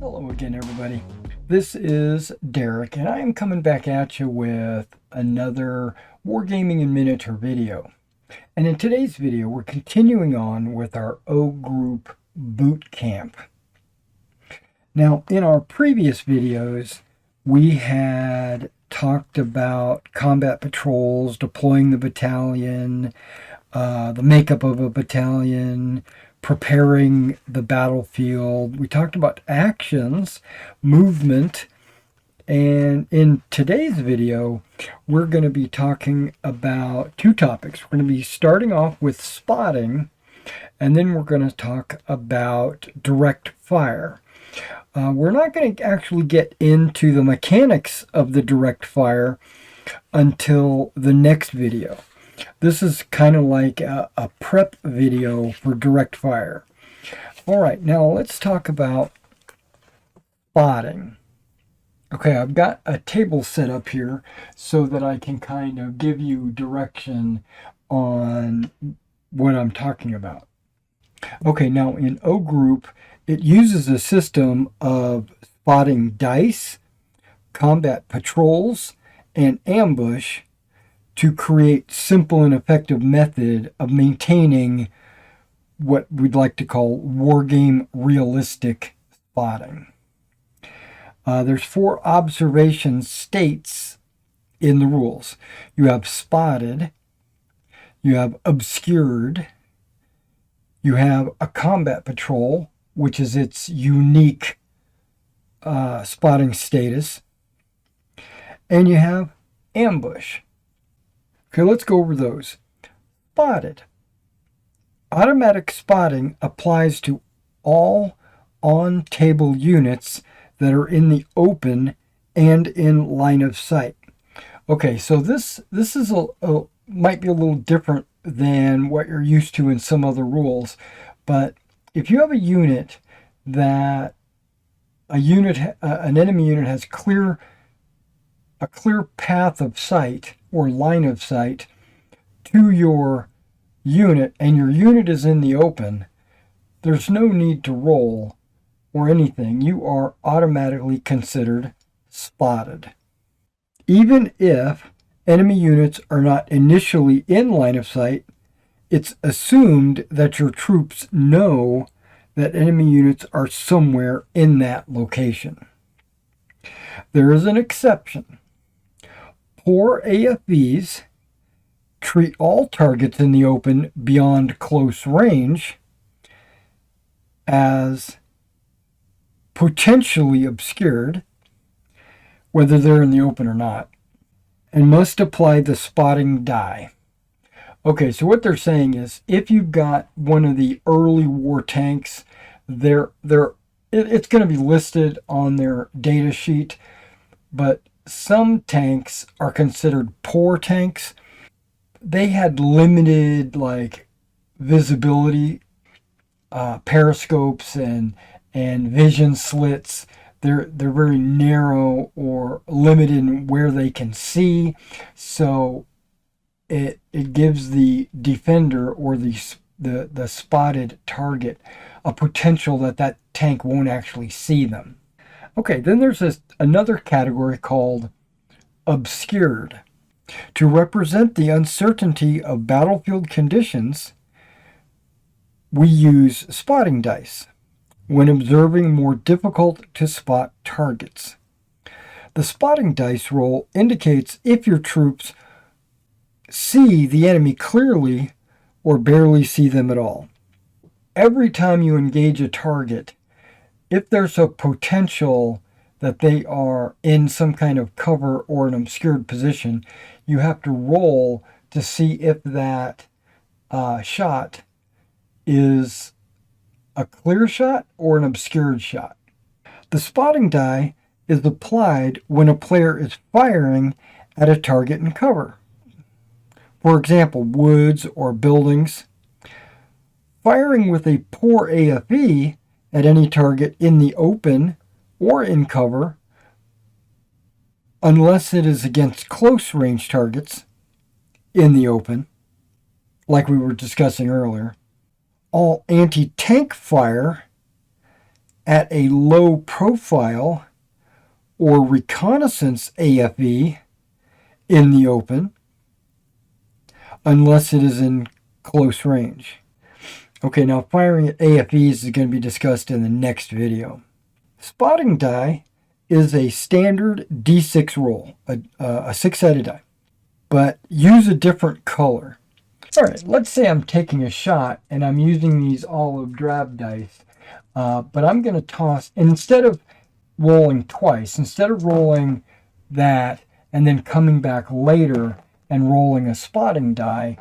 Hello again, everybody. This is Derek, and I am coming back at you with another Wargaming and Miniature video. And in today's video, we're continuing on with our O Group Boot Camp. Now, in our previous videos, we had talked about combat patrols, deploying the battalion, the makeup of a battalion, preparing the battlefield. We talked about actions, movement, and in today's video, we're going to be talking about two topics. We're going to be starting off with spotting, and then we're going to talk about direct fire. We're not going to actually get into the mechanics of the direct fire until the next video. This is kind of like a prep video for direct fire. All right, now let's talk about spotting. Okay, I've got a table set up here so that I can kind of give you direction on what I'm talking about. Okay, now in O Group, it uses a system of spotting dice, combat patrols, and ambush to create simple and effective method of maintaining what we'd like to call wargame realistic spotting. There's 4 observation states in the rules. You have spotted, you have obscured, you have a combat patrol, which is its unique spotting status, and you have ambush. Okay, let's go over those. Spotted. Automatic spotting applies to all on-table units that are in the open and in line of sight. Okay, so this is might be a little different than what you're used to in some other rules, but if you have a unit that an enemy unit has a clear path of sight or line of sight to your unit, and your unit is in the open, there's no need to roll or anything. You are automatically considered spotted. Even if enemy units are not initially in line of sight, it's assumed that your troops know that enemy units are somewhere in that location. There is an exception. Poor AFVs treat all targets in the open beyond close range as potentially obscured, whether they're in the open or not, and must apply the spotting die. Okay, so what they're saying is if you've got one of the early war tanks, it's going to be listed on their data sheet, but some tanks are considered poor tanks. They had limited visibility, periscopes and vision slits. They're very narrow or limited in where they can see, so it gives the defender or the spotted target a potential that tank won't actually see them. Okay, then there's another category called obscured. To represent the uncertainty of battlefield conditions, we use spotting dice when observing more difficult to spot targets. The spotting dice roll indicates if your troops see the enemy clearly or barely see them at all. Every time you engage a target, if there's a potential that they are in some kind of cover or an obscured position, you have to roll to see if that shot is a clear shot or an obscured shot. The spotting die is applied when a player is firing at a target in cover. For example, woods or buildings. Firing with a poor AFE at any target in the open or in cover, unless it is against close range targets in the open, like we were discussing earlier. All anti-tank fire at a low profile or reconnaissance AFE in the open unless it is in close range. Okay, now firing at AFEs is going to be discussed in the next video. Spotting die is a standard D6 roll, a six-sided die, but use a different color. All right, let's say I'm taking a shot and I'm using these olive drab dice, but I'm going to toss, instead of rolling twice, instead of rolling that and then coming back later and rolling a spotting die,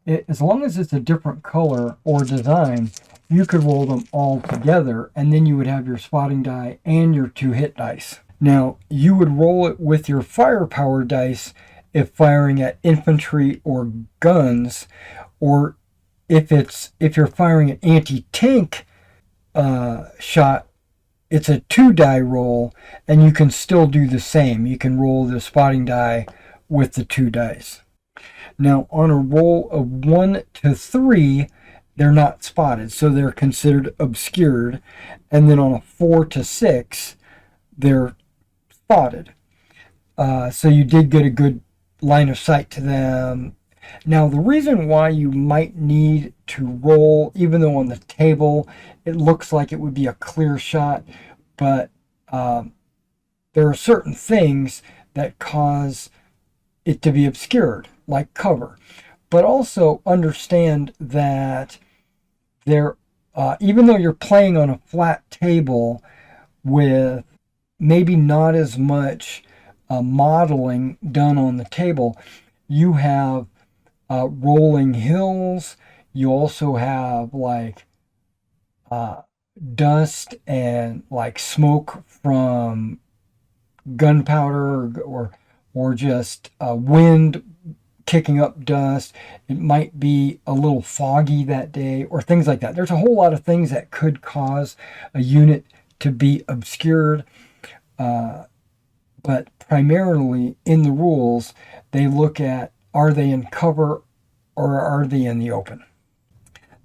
as long as it's a different color or design, you could roll them all together, and then you would have your spotting die and your 2 hit dice. Now, you would roll it with your firepower dice if firing at infantry or guns, or if you're firing an anti-tank shot, it's a 2 die roll, and you can still do the same. You can roll the spotting die with the 2 dice. Now, on a roll of 1 to 3, they're not spotted, so they're considered obscured. And then on a 4 to 6, they're spotted. So you did get a good line of sight to them. Now, the reason why you might need to roll, even though on the table it looks like it would be a clear shot, but there are certain things that cause it to be obscured, like cover. But also understand that even though you're playing on a flat table with maybe not as much modeling done on the table, you have rolling hills. You also have like dust and like smoke from gunpowder or just wind kicking up dust. It might be a little foggy that day or things like that. There's a whole lot of things that could cause a unit to be obscured. But primarily in the rules, they look at, are they in cover or are they in the open?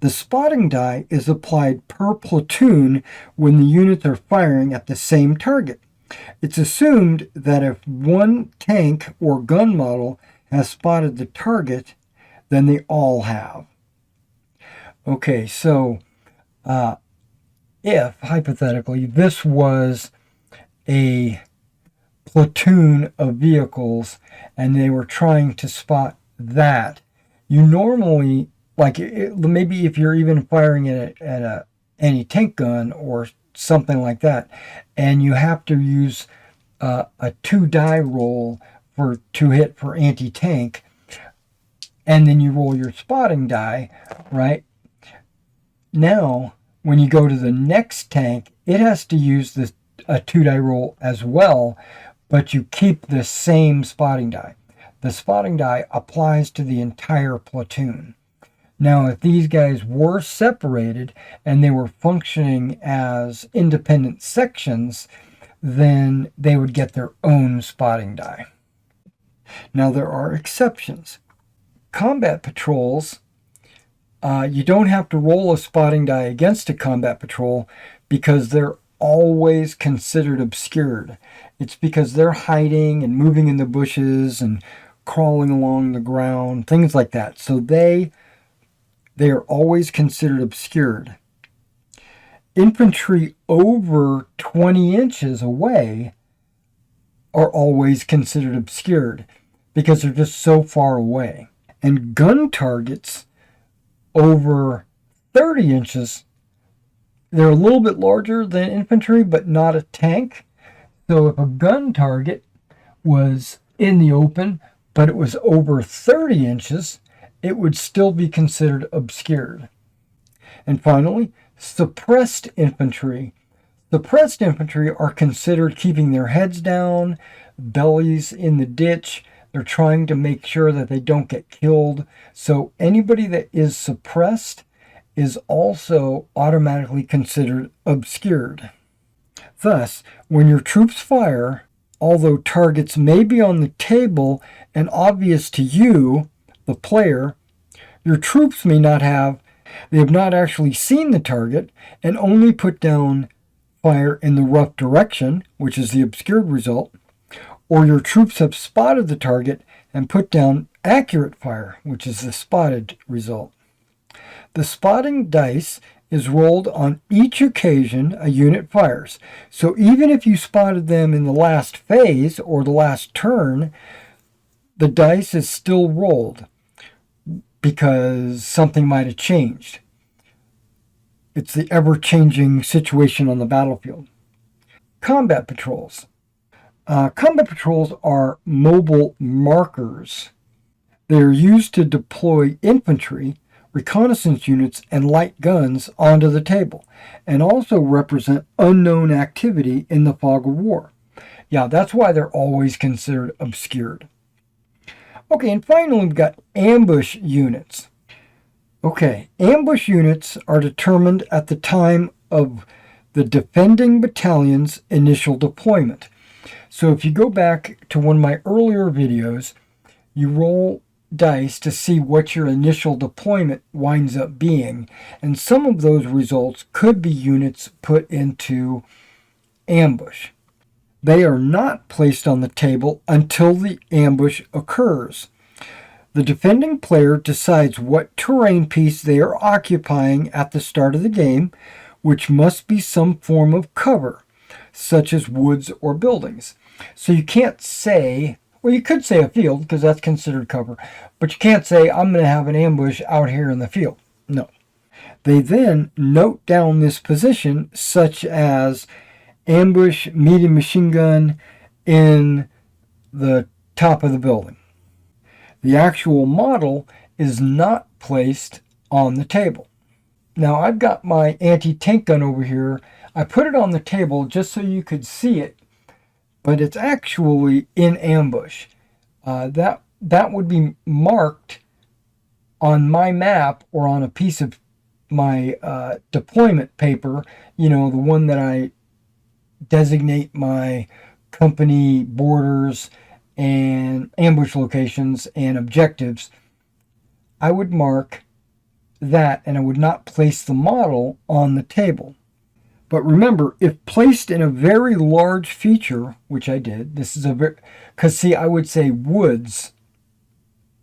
The spotting die is applied per platoon when the units are firing at the same target. It's assumed that if one tank or gun model has spotted the target, then they all have. Okay, so if, hypothetically, this was a platoon of vehicles and they were trying to spot that, you normally, like maybe if you're even firing at a anti-tank gun or something like that, and you have to use a 2 die roll to hit for anti-tank, and then you roll your spotting die, right? Now, when you go to the next tank, it has to use a 2 die roll as well, but you keep the same spotting die. The spotting die applies to the entire platoon. Now, if these guys were separated and they were functioning as independent sections, then they would get their own spotting die. Now, there are exceptions. Combat patrols, you don't have to roll a spotting die against a combat patrol because they're always considered obscured. It's because they're hiding and moving in the bushes and crawling along the ground, things like that. So they are always considered obscured. Infantry over 20 inches away are always considered obscured because they're just so far away. And gun targets over 30 inches, they're a little bit larger than infantry, but not a tank. So if a gun target was in the open, but it was over 30 inches, it would still be considered obscured. And finally, suppressed infantry. Suppressed infantry are considered keeping their heads down, bellies in the ditch. They're trying to make sure that they don't get killed. So anybody that is suppressed is also automatically considered obscured. Thus, when your troops fire, although targets may be on the table and obvious to you, the player, your troops may not have, they have not actually seen the target and only put down fire in the rough direction, which is the obscured result, or your troops have spotted the target and put down accurate fire, which is the spotted result. The spotting dice is rolled on each occasion a unit fires. So even if you spotted them in the last phase or the last turn, the dice is still rolled because something might have changed. It's the ever-changing situation on the battlefield. Combat patrols. Combat patrols are mobile markers. They are used to deploy infantry, reconnaissance units, and light guns onto the table, and also represent unknown activity in the fog of war. Yeah, that's why they're always considered obscured. Okay, and finally we've got ambush units. Okay, ambush units are determined at the time of the defending battalion's initial deployment. So if you go back to one of my earlier videos, you roll dice to see what your initial deployment winds up being, and some of those results could be units put into ambush. They are not placed on the table until the ambush occurs. The defending player decides what terrain piece they are occupying at the start of the game, which must be some form of cover, such as woods or buildings. So you can't say, well, you could say a field because that's considered cover, but you can't say, I'm going to have an ambush out here in the field. No. They then note down this position, such as ambush medium machine gun in the top of the building. The actual model is not placed on the table. Now I've got my anti-tank gun over here. I put it on the table just so you could see it, but it's actually in ambush. That would be marked on my map or on a piece of my deployment paper, the one that I designate my company borders and ambush locations and objectives. I would mark that, and I would not place the model on the table. But remember, if placed in a very large feature, which I did, this is because see, I would say woods.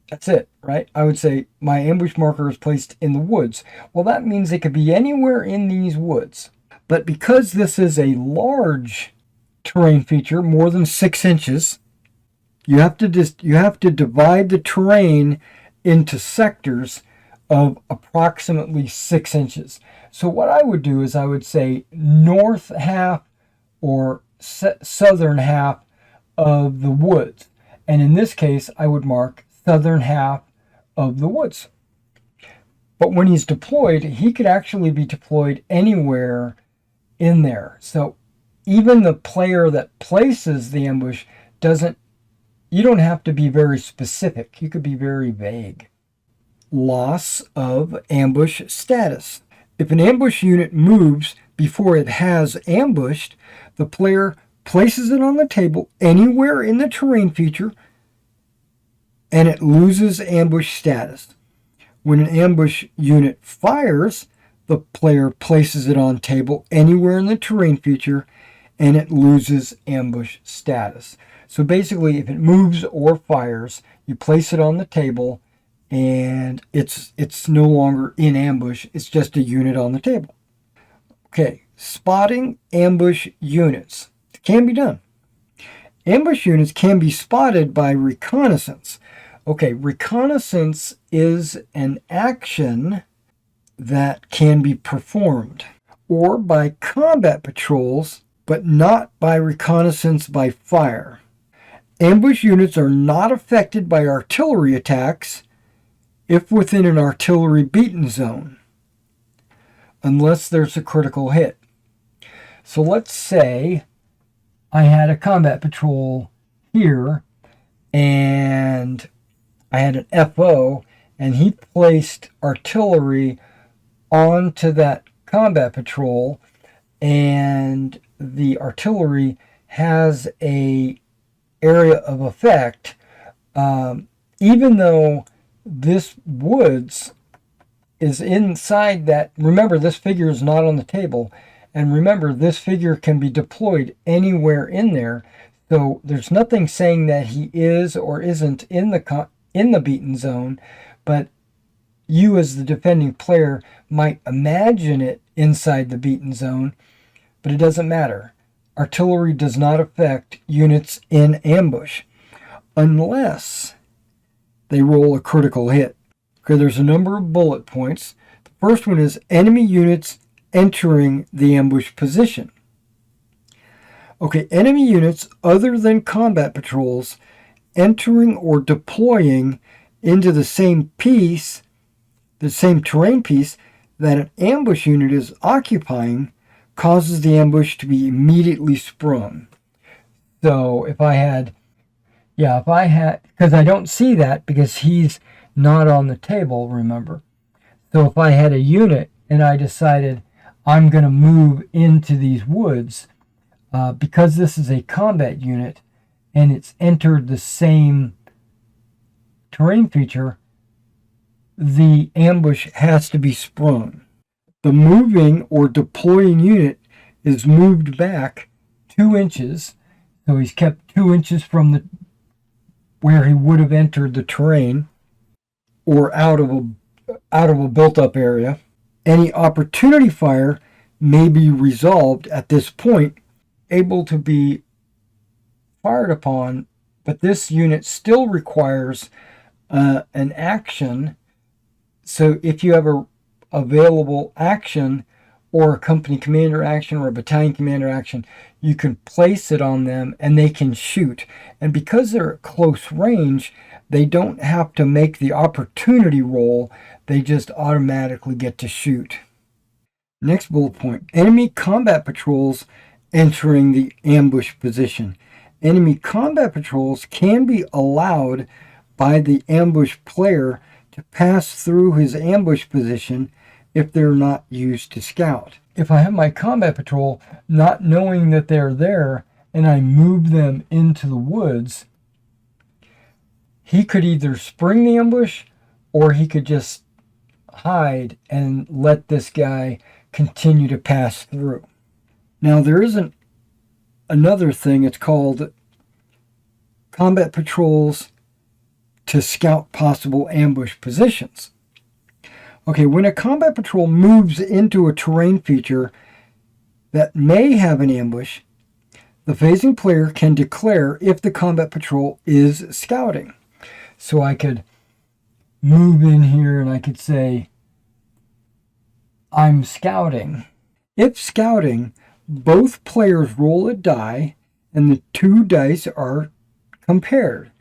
That's it, right? I would say my ambush marker is placed in the woods. Well, that means it could be anywhere in these woods. But because this is a large terrain feature, more than 6 inches, you have to divide the terrain into sectors of approximately 6 inches. So what I would do is I would say north half or southern half of the woods. And in this case, I would mark southern half of the woods. But when he's deployed, he could actually be deployed anywhere in there. So even the player that places the ambush you don't have to be very specific. You could be very vague. Loss of ambush status. If an ambush unit moves before it has ambushed, the player places it on the table anywhere in the terrain feature and it loses ambush status. When an ambush unit fires, the player places it on table anywhere in the terrain feature and it loses ambush status. So basically, if it moves or fires, you place it on the table and it's no longer in ambush. It's just a unit on the table. Okay, spotting ambush units. It can be done. Ambush units can be spotted by reconnaissance. Okay, reconnaissance is an action that can be performed, or by combat patrols, but not by reconnaissance by fire. Ambush units are not affected by artillery attacks if within an artillery beaten zone, unless there's a critical hit. So let's say I had a combat patrol here, and I had an FO, and he placed artillery onto that combat patrol, and the artillery has a area of effect, even though this woods is inside that. Remember, this figure is not on the table, And remember, this figure can be deployed anywhere in there. So there's nothing saying that he is or isn't in the beaten zone, but you as the defending player might imagine it inside the beaten zone, but it doesn't matter. Artillery does not affect units in ambush unless they roll a critical hit. Okay, there's a number of bullet points. The first one is enemy units entering the ambush position. Okay, enemy units other than combat patrols entering or deploying into the same terrain piece that an ambush unit is occupying causes the ambush to be immediately sprung. So if I had, because I don't see that because he's not on the table, remember. So if I had a unit and I decided I'm going to move into these woods, because this is a combat unit and it's entered the same terrain feature, the ambush has to be sprung. The moving or deploying unit is moved back 2 inches, so he's kept 2 inches from where he would have entered the terrain or out of a built-up area. Any opportunity fire may be resolved at this point, able to be fired upon, but this unit still requires an action. So if you have a available action or a company commander action or a battalion commander action, you can place it on them and they can shoot. And because they're at close range, they don't have to make the opportunity roll. They just automatically get to shoot. Next bullet point, enemy combat patrols entering the ambush position. Enemy combat patrols can be allowed by the ambush player to pass through his ambush position if they're not used to scout. If I have my combat patrol not knowing that they're there and I move them into the woods, he could either spring the ambush or he could just hide and let this guy continue to pass through. Now there isn't another thing, it's called combat patrols to scout possible ambush positions. Okay, when a combat patrol moves into a terrain feature that may have an ambush, the phasing player can declare if the combat patrol is scouting. So I could move in here and I could say, I'm scouting. If scouting, both players roll a die and the 2 dice are compared.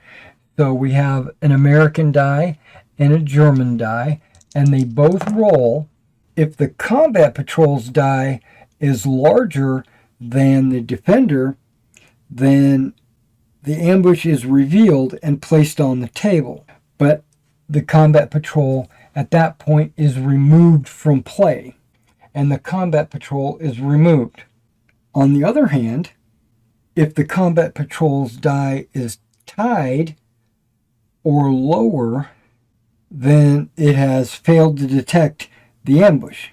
So we have an American die and a German die, and they both roll. If the combat patrol's die is larger than the defender, then the ambush is revealed and placed on the table. But the combat patrol at that point is removed from play, and the combat patrol is removed. On the other hand, if the combat patrol's die is tied or lower, then it has failed to detect the ambush,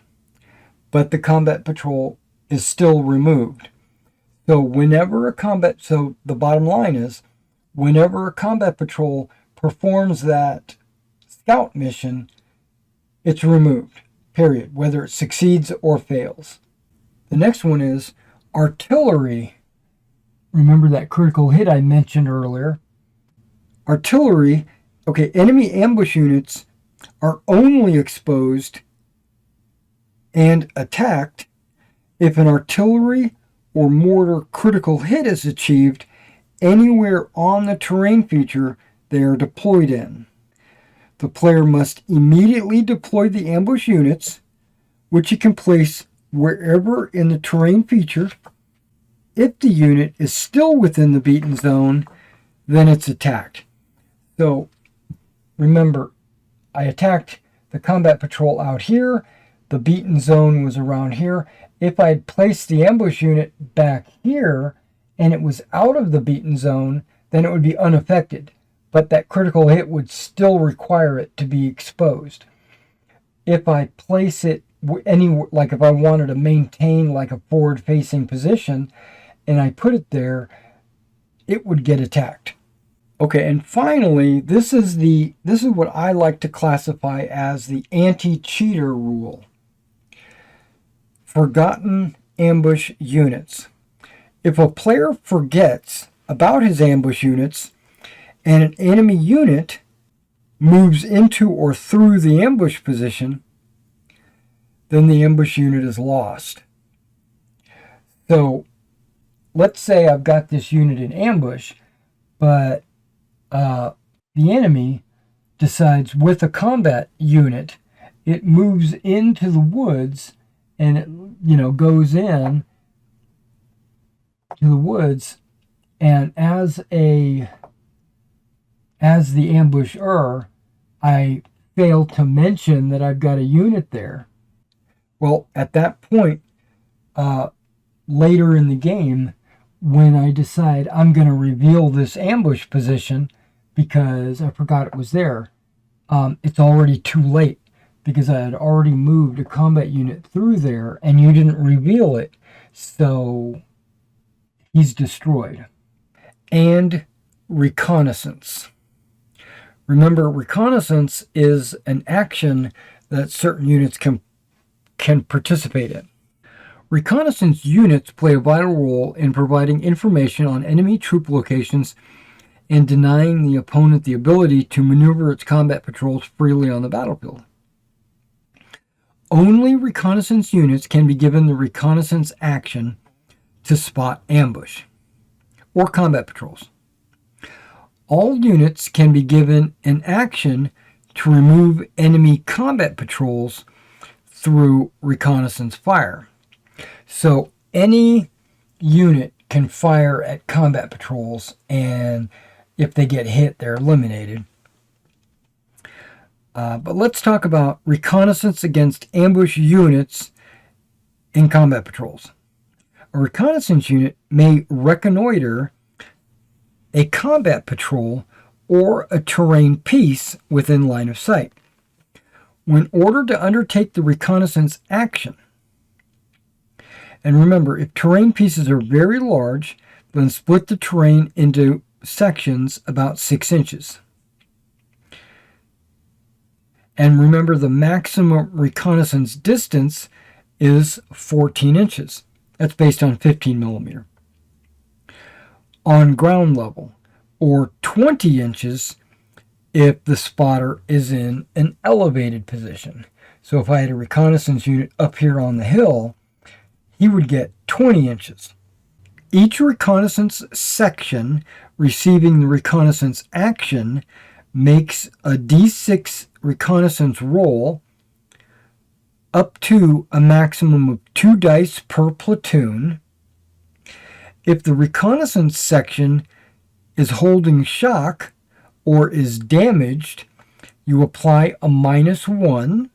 but the combat patrol is still removed. So the bottom line is, whenever a combat patrol performs that scout mission, it's removed, period, whether it succeeds or fails. The next one is artillery. Remember that critical hit I mentioned earlier? Artillery, okay, enemy ambush units are only exposed and attacked if an artillery or mortar critical hit is achieved anywhere on the terrain feature they are deployed in. The player must immediately deploy the ambush units, which he can place wherever in the terrain feature. If the unit is still within the beaten zone, then it's attacked. So remember, I attacked the combat patrol out here. The beaten zone was around here. If I had placed the ambush unit back here and it was out of the beaten zone, then it would be unaffected. But that critical hit would still require it to be exposed. If I place it like if I wanted to maintain like a forward-facing position and I put it there, it would get attacked. Okay, and finally, this is what I like to classify as the anti-cheater rule. Forgotten ambush units. If a player forgets about his ambush units and an enemy unit moves into or through the ambush position, then the ambush unit is lost. So let's say I've got this unit in ambush, but the enemy decides with a combat unit, it moves into the woods and it, goes in to the woods, and as the ambusher, I fail to mention that I've got a unit there. Well, at that point, later in the game, when I decide I'm going to reveal this ambush position because I forgot it was there, it's already too late because I had already moved a combat unit through there and you didn't reveal it, so he's destroyed. And reconnaissance. Remember, reconnaissance is an action that certain units can participate in. Reconnaissance units play a vital role in providing information on enemy troop locations and denying the opponent the ability to maneuver its combat patrols freely on the battlefield. Only reconnaissance units can be given the reconnaissance action to spot ambush or combat patrols. All units can be given an action to remove enemy combat patrols through reconnaissance fire. So any unit can fire at combat patrols, and if they get hit, they're eliminated. But let's talk about reconnaissance against ambush units in combat patrols. A reconnaissance unit may reconnoiter a combat patrol or a terrain piece within line of sight. When ordered to undertake the reconnaissance action, and remember, if terrain pieces are very large, then split the terrain into sections about 6 inches. And remember, the maximum reconnaissance distance is 14 inches. That's based on 15 millimeter. On ground level, or 20 inches if the spotter is in an elevated position. So if I had a reconnaissance unit up here on the hill, he would get 20 inches. Each reconnaissance section receiving the reconnaissance action makes a D6 reconnaissance roll up to a maximum of 2 dice per platoon. If the reconnaissance section is holding shock or is damaged, you apply a -1.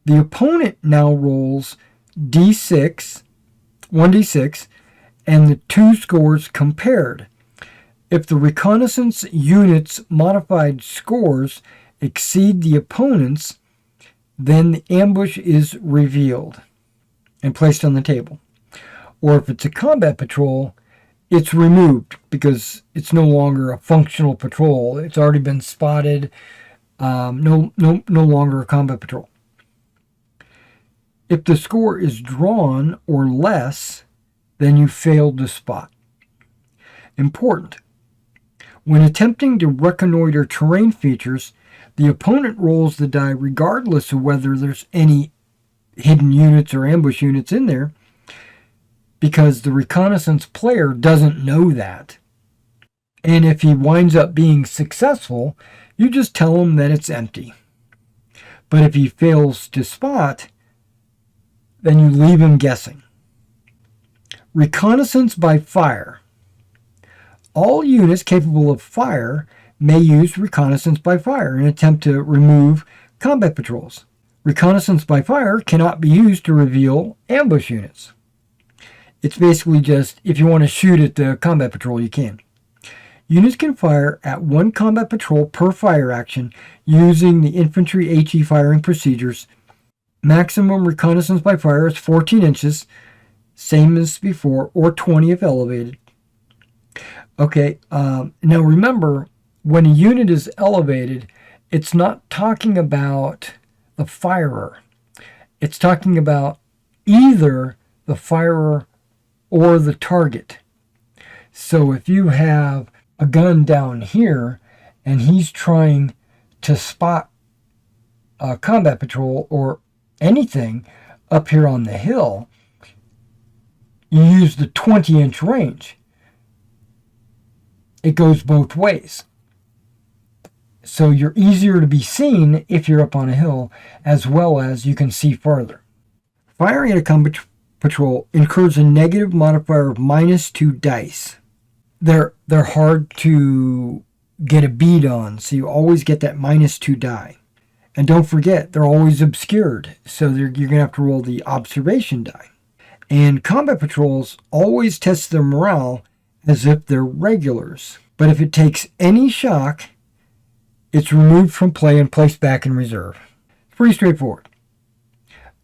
The opponent now rolls D6, 1d6, and the 2 scores compared. If the reconnaissance unit's modified scores exceed the opponent's, then the ambush is revealed and placed on the table. Or if it's a combat patrol, it's removed because it's no longer a functional patrol. It's already been spotted. No longer a combat patrol. If the score is drawn or less, then you failed to spot. Important. When attempting to reconnoiter terrain features, the opponent rolls the die regardless of whether there's any hidden units or ambush units in there, because the reconnaissance player doesn't know that. And if he winds up being successful, you just tell him that it's empty. But if he fails to spot, then you leave him guessing. Reconnaissance by fire. All units capable of fire may use reconnaissance by fire in an attempt to remove combat patrols. Reconnaissance by fire cannot be used to reveal ambush units. It's basically just, if you want to shoot at the combat patrol, you can. Units can fire at 1 combat patrol per fire action using the infantry HE firing procedures. Maximum reconnaissance by fire is 14 inches, same as before, or 20 if elevated. Okay, now remember, when a unit is elevated, it's not talking about the firer. It's talking about either the firer or the target. So if you have a gun down here and he's trying to spot a combat patrol or anything up here on the hill, you use the 20-inch range. It goes both ways. So you're easier to be seen if you're up on a hill, as well as you can see farther. Firing at a combat patrol incurs a negative modifier of -2 dice. They're hard to get a bead on, so you always get that -2 die. And don't forget, they're always obscured, so you're going to have to roll the observation die. And combat patrols always test their morale as if they're regulars. But if it takes any shock, it's removed from play and placed back in reserve. Pretty straightforward.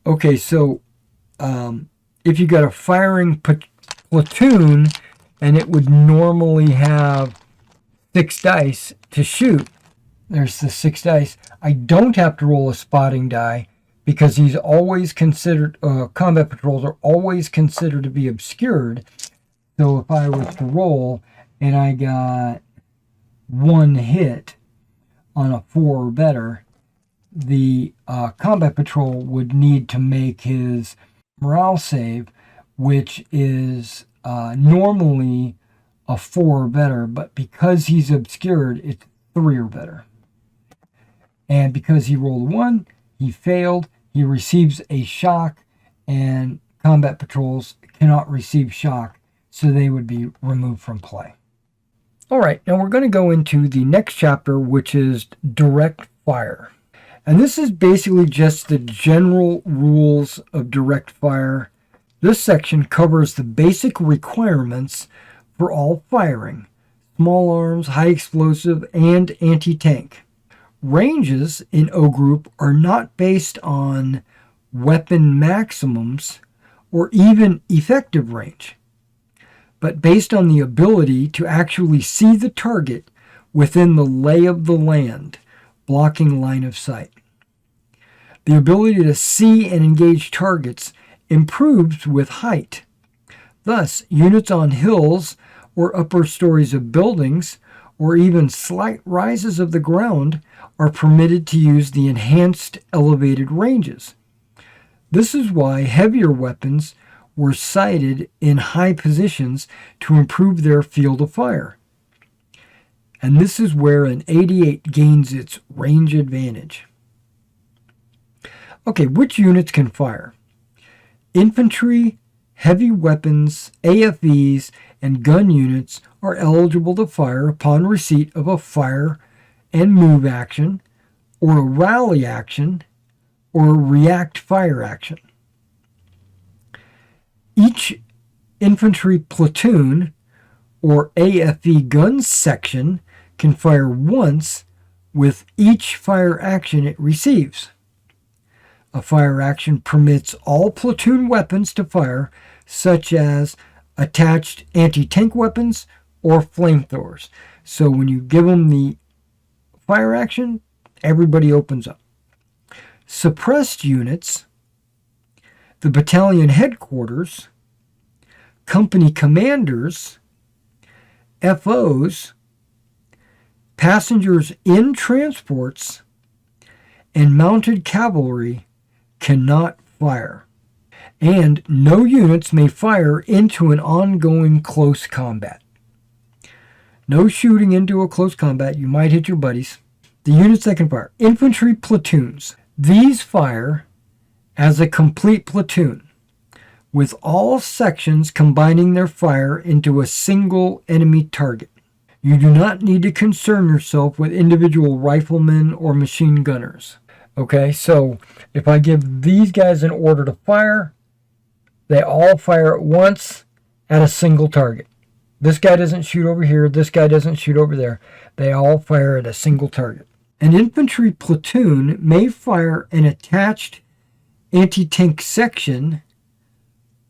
Okay, so if you got a firing platoon and it would normally have 6 dice to shoot, there's the 6 dice. I don't have to roll a spotting die because he's always considered, combat patrols are always considered to be obscured. So if I was to roll and I got 1 hit on a 4 or better, the combat patrol would need to make his morale save, which is normally a 4 or better, but because he's obscured, it's 3 or better. And because he rolled a 1, he failed, he receives a shock, and combat patrols cannot receive shock, so they would be removed from play. All right, now we're going to go into the next chapter, which is direct fire. And this is basically just the general rules of direct fire. This section covers the basic requirements for all firing: small arms, high explosive, and anti-tank. Ranges in O group are not based on weapon maximums or even effective range, but based on the ability to actually see the target within the lay of the land, blocking line of sight. The ability to see and engage targets improves with height. Thus, units on hills or upper stories of buildings, or even slight rises of the ground, are permitted to use the enhanced elevated ranges. This is why heavier weapons were sighted in high positions to improve their field of fire. And this is where an 88 gains its range advantage. Okay, which units can fire? Infantry, heavy weapons, AFVs, and gun units are eligible to fire upon receipt of a fire and move action, or a rally action, or a react fire action. Each infantry platoon or AFV gun section can fire once with each fire action it receives. A fire action permits all platoon weapons to fire, such as attached anti-tank weapons or flamethrowers. So when you give them the fire action, everybody opens up. Suppressed units, the battalion headquarters, company commanders, FOs, passengers in transports, and mounted cavalry cannot fire. And no units may fire into an ongoing close combat. No shooting into a close combat. You might hit your buddies. The units that can fire: infantry platoons. These fire as a complete platoon, with all sections combining their fire into a single enemy target. You do not need to concern yourself with individual riflemen or machine gunners. Okay, so if I give these guys an order to fire, they all fire at once at a single target. This guy doesn't shoot over here, this guy doesn't shoot over there. They all fire at a single target. An infantry platoon may fire an attached anti-tank section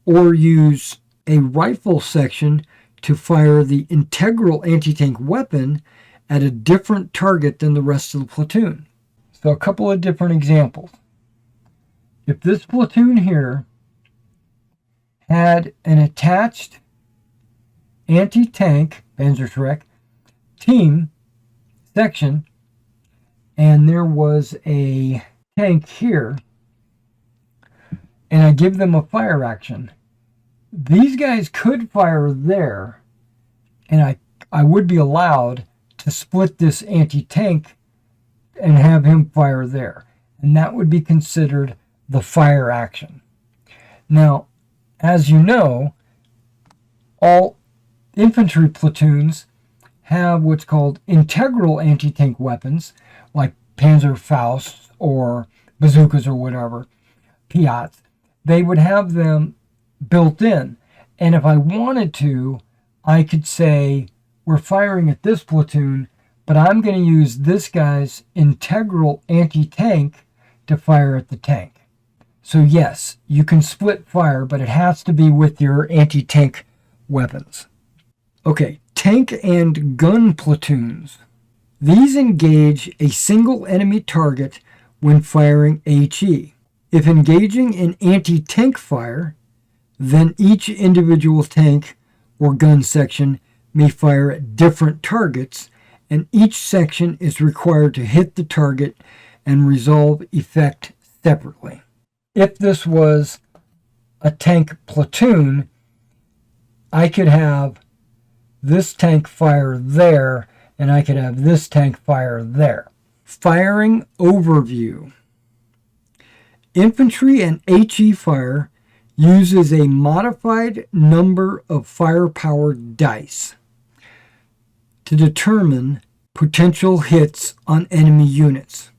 or use a rifle section to fire the integral anti-tank weapon at a different target than the rest of the platoon. So a couple of different examples. If this platoon here had an attached anti-tank Panzerschreck team section, and there was a tank here, and I give them a fire action, these guys could fire there, and I would be allowed to split this anti-tank and have him fire there. And that would be considered the fire action. Now, as you know, all infantry platoons have what's called integral anti-tank weapons, like Panzerfausts or bazookas or whatever, Piats. They would have them built in. And if I wanted to, I could say, we're firing at this platoon, but I'm going to use this guy's integral anti-tank to fire at the tank. So yes, you can split fire, but it has to be with your anti-tank weapons. Okay, tank and gun platoons. These engage a single enemy target when firing HE. If engaging in anti-tank fire, then each individual tank or gun section may fire at different targets, and each section is required to hit the target and resolve effect separately. If this was a tank platoon, I could have this tank fire there, and I could have this tank fire there. Firing overview. Infantry and HE fire uses a modified number of firepower dice to determine potential hits on enemy units.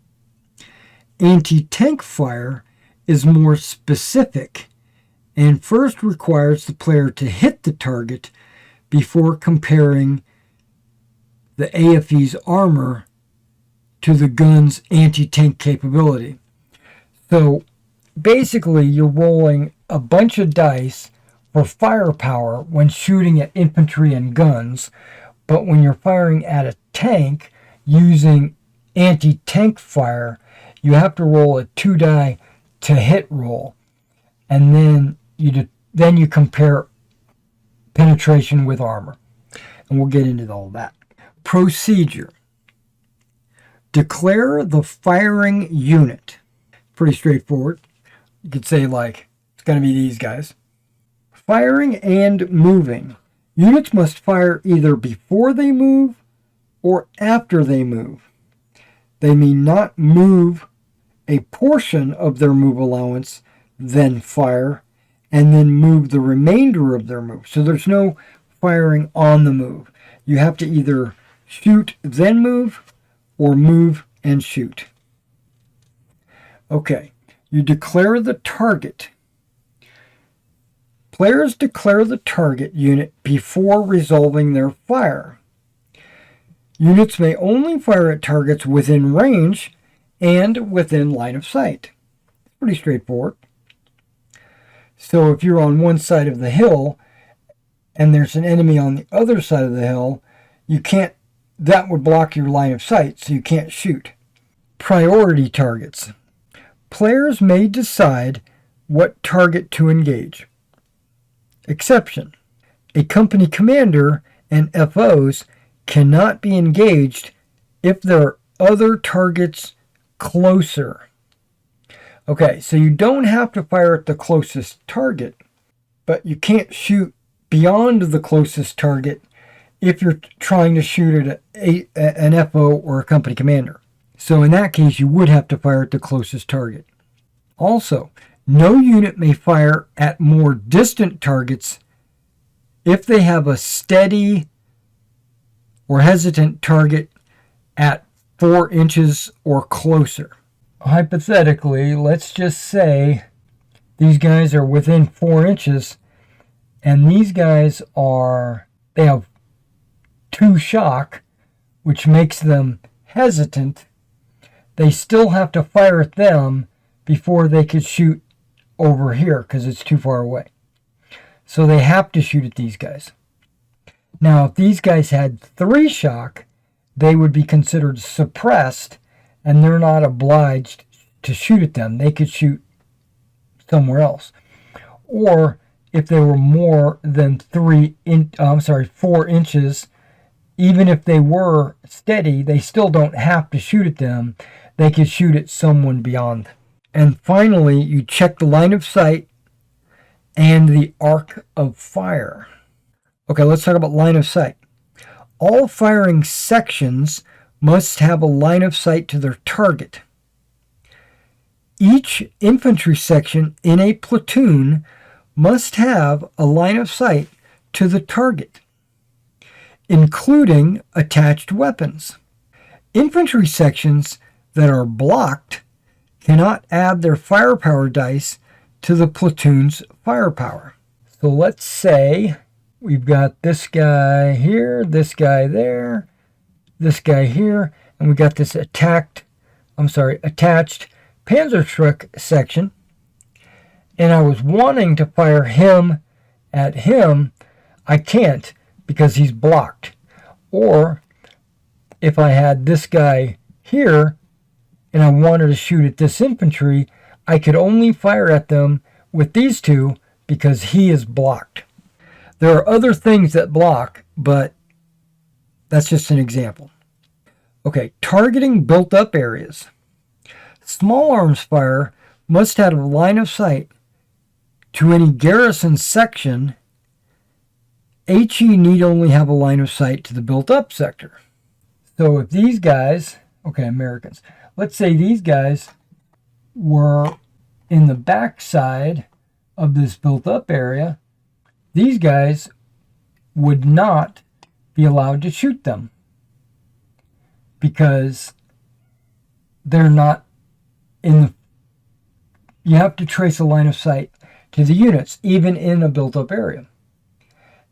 Anti-tank fire is more specific and first requires the player to hit the target before comparing the AFE's armor to the gun's anti-tank capability. So basically you're rolling a bunch of dice for firepower when shooting at infantry and guns, but when you're firing at a tank using anti-tank fire, you have to roll a 2-die to hit roll, and then you compare penetration with armor, and we'll get into all that. Procedure. Declare the firing unit. Pretty straightforward. You could say, like, it's going to be these guys. Firing and moving. Units must fire either before they move or after they move. They may not move a portion of their move allowance, then fire, and then move the remainder of their move. So there's no firing on the move. You have to either shoot, then move, or move and shoot. Okay, you declare the target. Players declare the target unit before resolving their fire. Units may only fire at targets within range and within line of sight. Pretty straightforward. So if you're on one side of the hill and there's an enemy on the other side of the hill, that would block your line of sight, so you can't shoot. Priority targets. Players may decide what target to engage. Exception. A company commander and FOs cannot be engaged if there are other targets closer. Okay, so you don't have to fire at the closest target, but you can't shoot beyond the closest target if you're trying to shoot at an FO or a company commander. So in that case, you would have to fire at the closest target. Also, no unit may fire at more distant targets if they have a steady or hesitant target at 4 inches or closer. Hypothetically, let's just say these guys are within 4 inches, and these guys they have 2 shock, which makes them hesitant. They still have to fire at them before they could shoot over here because it's too far away. So they have to shoot at these guys. Now, if these guys had 3 shock, they would be considered suppressed, and they're not obliged to shoot at them. They could shoot somewhere else. Or if they were more than 4 inches, even if they were steady, they still don't have to shoot at them. They could shoot at someone beyond. And finally, you check the line of sight and the arc of fire. Okay, let's talk about line of sight. All firing sections must have a line of sight to their target. Each infantry section in a platoon must have a line of sight to the target, including attached weapons. Infantry sections that are blocked cannot add their firepower dice to the platoon's firepower. So let's say we've got this guy here, this guy there, this guy here, and we got this attached Panzertruck section, and I was wanting to fire him at him. I can't because he's blocked. Or if I had this guy here and I wanted to shoot at this infantry, I could only fire at them with these two because he is blocked. There are other things that block, but that's just an example. Okay, targeting built-up areas. Small arms fire must have a line of sight to any garrison section. HE need only have a line of sight to the built-up sector. So if these guys, okay, Americans, let's say these guys were in the backside of this built-up area, these guys would not be allowed to shoot them because they're not in the... You have to trace a line of sight to the units, even in a built-up area.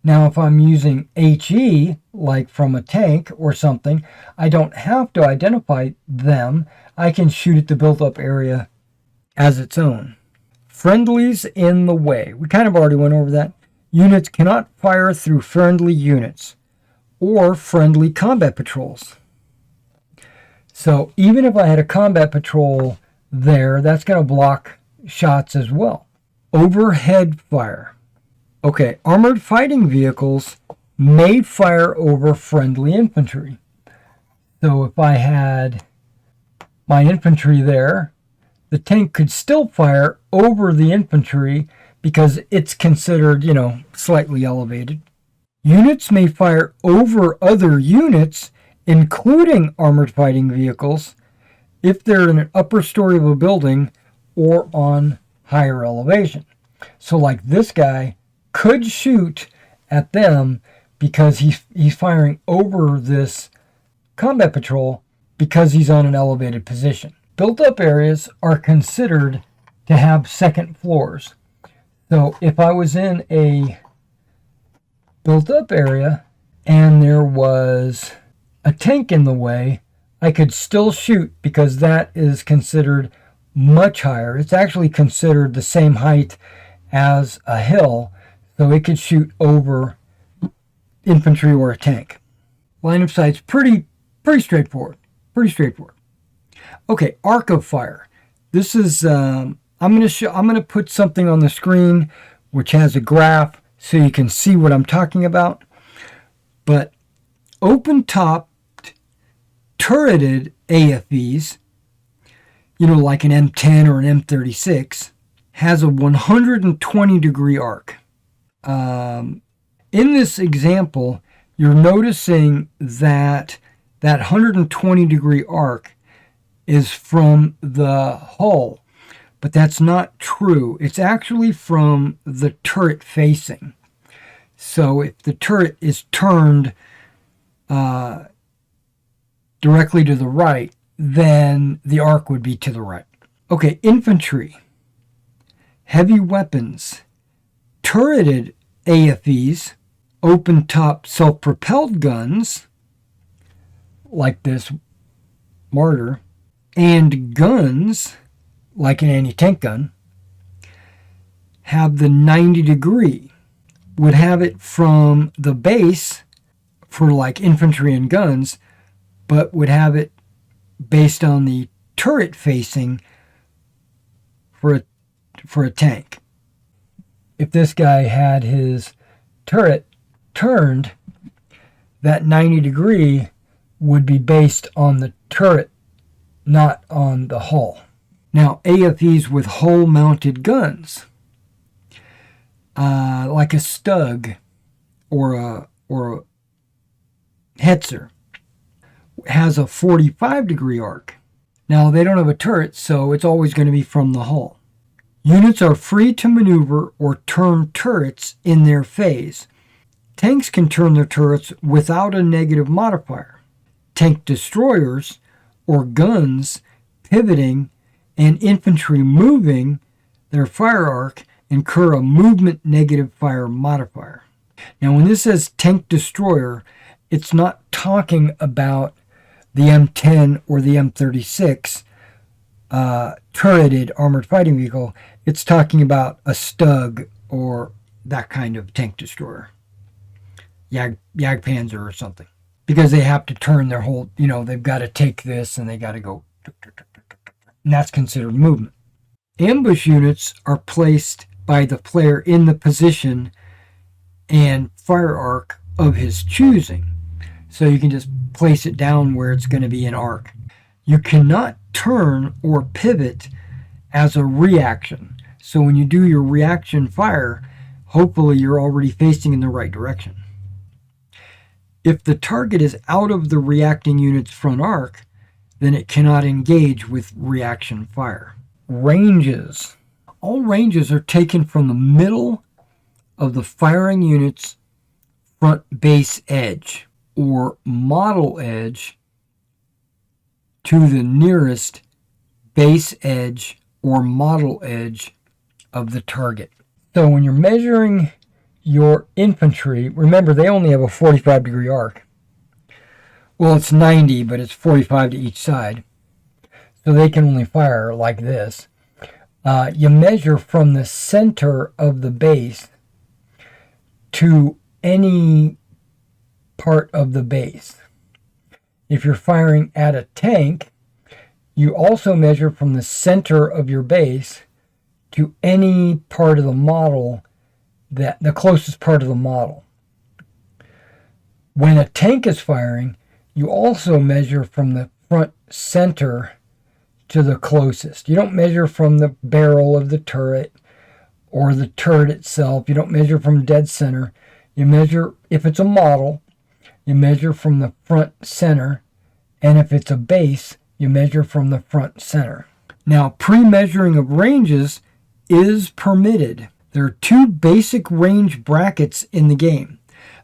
Now, if I'm using HE, like from a tank or something, I don't have to identify them. I can shoot at the built-up area as its own. Friendlies in the way. We kind of already went over that. Units cannot fire through friendly units or friendly combat patrols. So even if I had a combat patrol there, that's going to block shots as well. Overhead fire. Okay, armored fighting vehicles may fire over friendly infantry. So if I had my infantry there, the tank could still fire over the infantry because it's considered, slightly elevated. Units may fire over other units, including armored fighting vehicles, if they're in an upper story of a building or on higher elevation. So like this guy could shoot at them because he's firing over this combat patrol because he's on an elevated position. Built-up areas are considered to have second floors. So if I was in a built-up area and there was a tank in the way, I could still shoot because that is considered much higher. It's actually considered the same height as a hill, so it could shoot over infantry or a tank. Line of sight's pretty straightforward. Pretty straightforward. Okay, arc of fire. This is I'm going to put something on the screen which has a graph so you can see what I'm talking about. But open-topped turreted AFVs, like an M10 or an M36, has a 120-degree arc. In this example, you're noticing that 120-degree arc is from the hull, but that's not true. It's actually from the turret facing. So if the turret is turned directly to the right, then the arc would be to the right. Okay, infantry, heavy weapons, turreted AFVs, open-top self-propelled guns, like this Martyr, and guns, like an anti-tank gun, have the 90 degree, would have it from the base for like infantry and guns, but would have it based on the turret facing for a tank. If this guy had his turret turned, that 90 degree would be based on the turret, not on the hull. Now, AFEs with hull-mounted guns, like a Stug or a Hetzer, has a 45 degree arc. Now, they don't have a turret, so it's always going to be from the hull. Units are free to maneuver or turn turrets in their phase. Tanks can turn their turrets without a negative modifier. Tank destroyers or guns pivoting and infantry moving their fire arc incur a movement negative fire modifier. Now, when this says tank destroyer, it's not talking about the M10 or the M36 turreted armored fighting vehicle. It's talking about a Stug or that kind of tank destroyer. Jagdpanzer or something. Because they have to turn their whole, they've got to take this and they got to go. And that's considered movement. Ambush units are placed by the player in the position and fire arc of his choosing. So you can just place it down where it's going to be an arc. You cannot turn or pivot as a reaction. So when you do your reaction fire, hopefully you're already facing in the right direction. If the target is out of the reacting unit's front arc, then it cannot engage with reaction fire. Ranges. All ranges are taken from the middle of the firing unit's front base edge or model edge to the nearest base edge or model edge of the target. So when you're measuring your infantry, remember they only have a 45 degree arc. Well, it's 90, but it's 45 to each side. So they can only fire like this. You measure from the center of the base to any part of the base. If you're firing at a tank, you also measure from the center of your base to any part of the model, that the closest part of the model. When a tank is firing, you also measure from the front center to the closest. You don't measure from the barrel of the turret or the turret itself. You don't measure from dead center. You measure, if it's a model, you measure from the front center, and if it's a base, you measure from the front center. Now, pre-measuring of ranges is permitted. There are two basic range brackets in the game.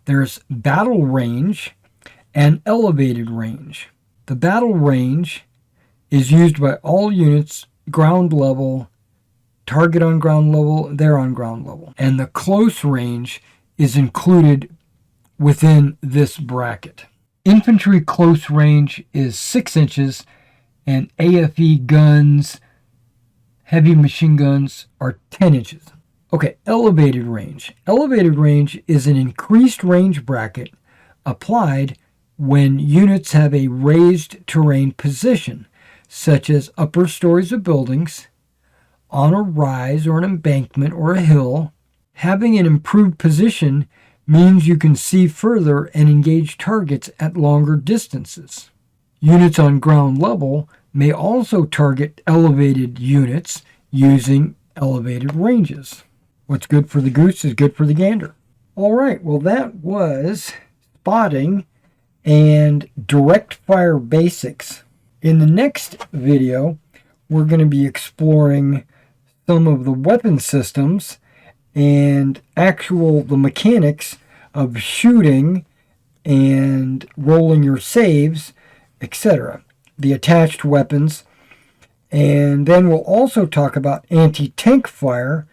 There's battle range and elevated range. The battle range is used by all units ground level, target on ground level, they're on ground level. And the close range is included within this bracket. Infantry close range is 6 inches, and AFE guns, heavy machine guns, are 10 inches. Okay, elevated range. Elevated range is an increased range bracket applied when units have a raised terrain position, such as upper stories of buildings, on a rise or an embankment or a hill. Having an improved position means you can see further and engage targets at longer distances. Units on ground level may also target elevated units using elevated ranges. What's good for the goose is good for the gander. All right, well, that was spotting and direct fire basics. In the next video, we're going to be exploring some of the weapon systems and the mechanics of shooting and rolling your saves, etc. The attached weapons. And then we'll also talk about anti-tank fire,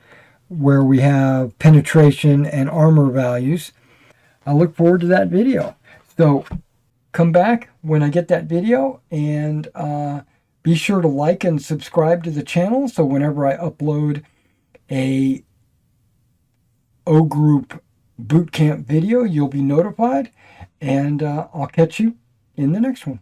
where we have penetration and armor values. I look forward to that video. So come back when I get that video, and be sure to like and subscribe to the channel, so whenever I upload a O Group boot camp video, you'll be notified, and I'll catch you in the next one.